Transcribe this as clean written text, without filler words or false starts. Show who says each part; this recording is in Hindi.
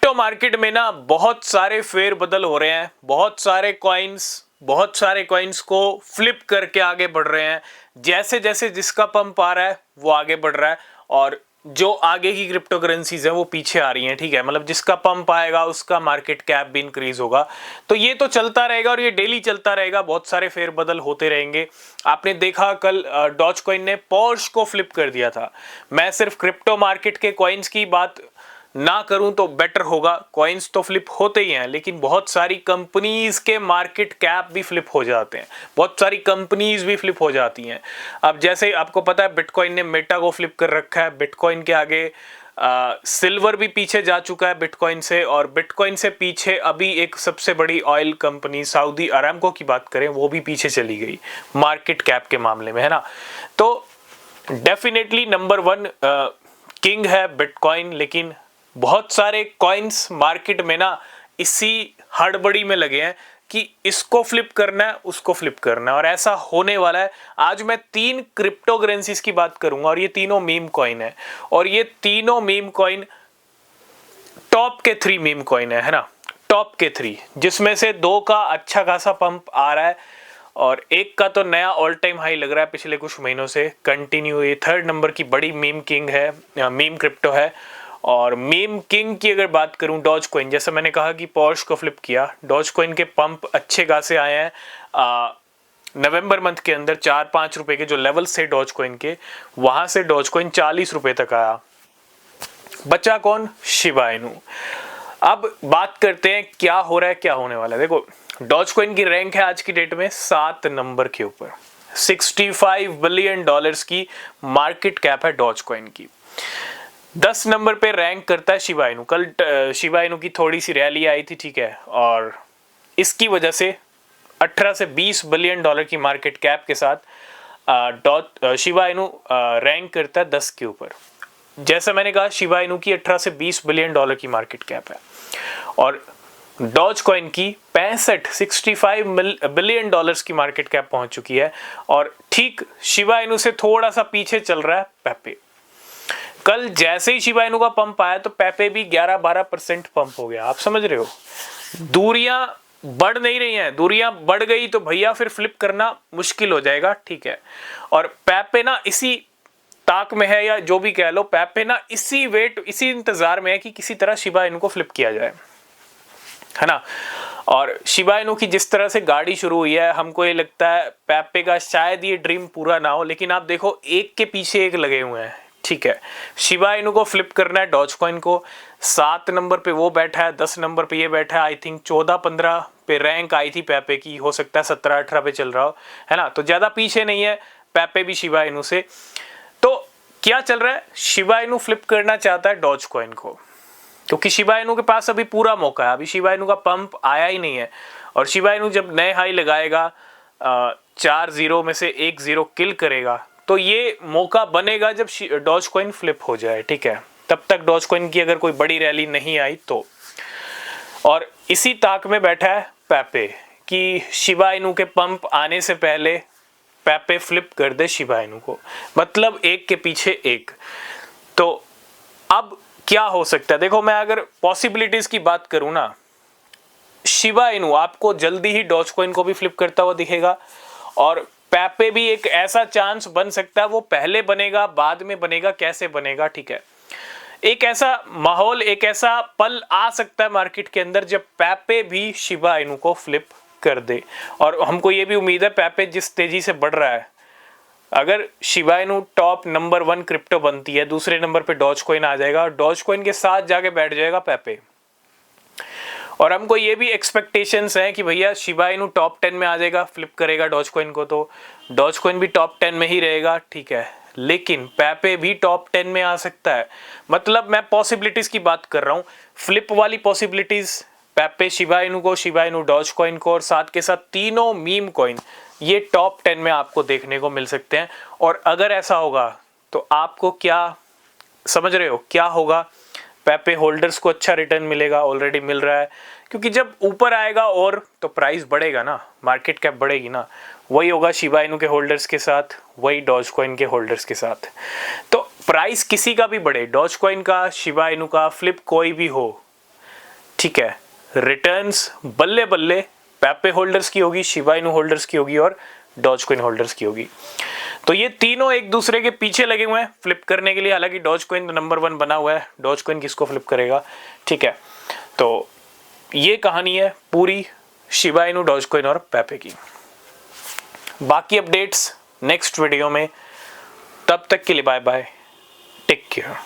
Speaker 1: क्रिप्टो मार्केट में ना बहुत सारे फेर बदल हो रहे हैं। बहुत सारे कॉइन्स को फ्लिप करके आगे बढ़ रहे हैं। जैसे जैसे जिसका पंप आ रहा है वो आगे बढ़ रहा है और जो आगे की क्रिप्टो करेंसीज है वो पीछे आ रही हैं। ठीक है, मतलब जिसका पंप आएगा उसका मार्केट कैप भी इंक्रीज होगा। तो ये तो चलता रहेगा और ये डेली चलता रहेगा। बहुत सारे फेर बदल होते रहेंगे। आपने देखा कल डॉज कॉइन ने पोर्श को फ्लिप कर दिया था। मैं सिर्फ क्रिप्टो मार्केट के कॉइन्स की बात ना करूं तो बेटर होगा। कॉइन्स तो फ्लिप होते ही हैं, लेकिन बहुत सारी कंपनीज के मार्केट कैप भी फ्लिप हो जाते हैं। बहुत सारी कंपनीज भी फ्लिप हो जाती हैं। अब जैसे आपको पता है बिटकॉइन ने मेटा को फ्लिप कर रखा है। बिटकॉइन के आगे सिल्वर भी पीछे जा चुका है बिटकॉइन से, और बिटकॉइन से पीछे अभी एक सबसे बड़ी ऑयल कंपनी सऊदी अरामको की बात करें, वो भी पीछे चली गई मार्केट कैप के मामले में, है ना। तो डेफिनेटली नंबर 1 किंग है बिटकॉइन, लेकिन बहुत सारे कॉइन्स मार्केट में ना इसी हड़बड़ी में लगे हैं कि इसको फ्लिप करना है उसको फ्लिप करना है, और ऐसा होने वाला है। आज मैं 3 क्रिप्टो करेंसीज की बात करूंगा और ये तीनों मीम कॉइन है, और ये तीनों मीम कॉइन टॉप के 3 मीम कॉइन है ना, टॉप के 3, जिसमें से 2 का अच्छा खासा पंप आ रहा है और एक का तो नया ऑल टाइम हाई लग रहा है पिछले कुछ महीनों से कंटिन्यू। ये 3rd नंबर की बड़ी मीम किंग है, मीम क्रिप्टो है। और मीम किंग की अगर बात करूं, डॉज कॉइन, जैसे मैंने कहा कि पोर्श को फ्लिप किया, डॉज कॉइन के पंप अच्छे खासे आए हैं। नवंबर मंथ के अंदर 4-5 रुपए के जो लेवल्स थे डॉज कॉइन के, वहां से डॉज कॉइन 40 रुपए तक आया। बचा कौन? Shiba Inu. अब बात करते हैं क्या हो रहा है, क्या होने वाला है। देखो, डॉज कॉइन की रैंक है आज की डेट में 7 नंबर के ऊपर। $65 बिलियन की मार्केट कैप है डॉज कॉइन की। 10 नंबर पे रैंक करता है शिबा इनू। कल शिबा इनू की थोड़ी सी रैली आई थी, ठीक है, और इसकी वजह से 18 से 20 बिलियन डॉलर की मार्केट कैप के साथ शिबा इनू रैंक करता है 10 के ऊपर। जैसा मैंने कहा, शिबा इनू की 18 से 20 बिलियन डॉलर की मार्केट कैप है और डॉज कॉइन की 65 बिलियन डॉलर्स की मार्केट कैप पहुंच चुकी है। और ठीक शिबा इनू से थोड़ा सा पीछे चल रहा है पेपे। कल जैसे ही शिबा इनू का पंप आया तो पेपे भी 11-12% पंप हो गया। आप समझ रहे हो, दूरियां बढ़ नहीं रही हैं। दूरियां बढ़ गई तो भैया फिर फ्लिप करना मुश्किल हो जाएगा, ठीक है। और पेपे ना इसी ताक में है, या जो भी कह लो, पेपे ना इसी इंतजार में है कि किसी तरह शिबा इनू को फ्लिप किया जाए, है ना। और शिबा इनू की जिस तरह से गाड़ी शुरू हुई है, हमको ये लगता है पेपे का शायद ये ड्रीम पूरा ना हो, लेकिन आप देखो एक के पीछे एक लगे हुए हैं, ठीक है। शिबा इनू को फ्लिप करना है डॉज कॉइन को। 7 नंबर पे वो बैठा है, 10 नंबर पे ये बैठा है। आई थिंक 14-15 पे रैंक आई थी पेपे की, हो सकता है 17-18 पे चल रहा हो, है ना। तो ज्यादा पीछे नहीं है पेपे भी शिबा इनू से। तो क्या चल रहा है, शिबा इनू फ्लिप करना चाहता है डॉज कॉइन को, क्योंकि शिबा इनू के पास अभी पूरा मौका है। अभी शिबा इनू का पंप आया ही नहीं है, और शिबा इनू जब नए हाई लगाएगा, 4 जीरो में से 1 जीरो किल करेगा, तो ये मौका बनेगा जब डॉज कॉइन फ्लिप हो जाए, ठीक है। तब तक डॉज कॉइन की अगर कोई बड़ी रैली नहीं आई तो। और इसी ताक में बैठा है पेपे कि शिबा इनू के पंप आने से पहले पेपे फ्लिप कर दे शिबा इनू को, मतलब एक के पीछे एक। तो अब क्या हो सकता है, देखो, मैं अगर पॉसिबिलिटीज की बात करूं ना, शिबा इनू आपको जल्दी ही डॉज कॉइन को भी फ्लिप करता हुआ दिखेगा, और पेपे भी एक ऐसा चांस बन सकता है। वो पहले बनेगा बाद में बनेगा, कैसे बनेगा, ठीक है। एक ऐसा माहौल, एक ऐसा पल आ सकता है मार्केट के अंदर जब पेपे भी शिबा इनू को फ्लिप कर दे। और हमको ये भी उम्मीद है, पेपे जिस तेजी से बढ़ रहा है, अगर Shiba Inu top number 1 crypto बनती है, दूसरे नंबर पे डॉज कॉइन आ जाएगा और डॉज कॉइन के साथ जाके बैठ जाएगा पेपे। और हमको ये भी एक्सपेक्टेशंस हैं कि भैया शिबा इनू टॉप 10 में आ जाएगा, फ्लिप करेगा डॉज कॉइन को, तो डॉज कॉइन भी टॉप 10 में ही रहेगा, ठीक है। लेकिन पेपे भी टॉप 10 में आ सकता है। मतलब मैं पॉसिबिलिटीज की बात कर रहा हूँ, फ्लिप वाली possibilities, पेपे Shiba Inu doge coin को, और साथ के साथ तीनों मीम कॉइन, ये टॉप 10 में आपको देखने को मिल सकते हैं। और अगर ऐसा होगा तो आपको क्या समझ रहे हो क्या होगा, पेपे होल्डर्स को अच्छा रिटर्न मिलेगा, ऑलरेडी मिल रहा है, क्योंकि जब ऊपर आएगा और तो प्राइस बढ़ेगा ना, मार्केट कैप बढ़ेगी ना। वही होगा शिबा इनू के होल्डर्स के साथ, वही डॉज कॉइन के होल्डर्स के साथ। तो प्राइस किसी का भी बढ़े, डॉज कॉइन का, शिबा इनू का, फ्लिप कोई भी हो, ठीक है, रिटर्न्स बल्ले बल्ले पेपे होल्डर्स की होगी, शिबा इनू होल्डर्स की होगी और डॉजकॉइन होल्डर्स की होगी। तो ये तीनों एक दूसरे के पीछे लगे हुए हैं फ्लिप करने के लिए। हालांकि डॉजकॉइन नंबर 1 बना हुआ है, डॉजकॉइन किसको फ्लिप करेगा, ठीक है। तो ये कहानी है पूरी शिबा इनू, डॉजकॉइन और पेपे की। बाकी अपडेट्स नेक्स्ट वीडियो में, तब तक के लिए बाय बाय, टेक केयर।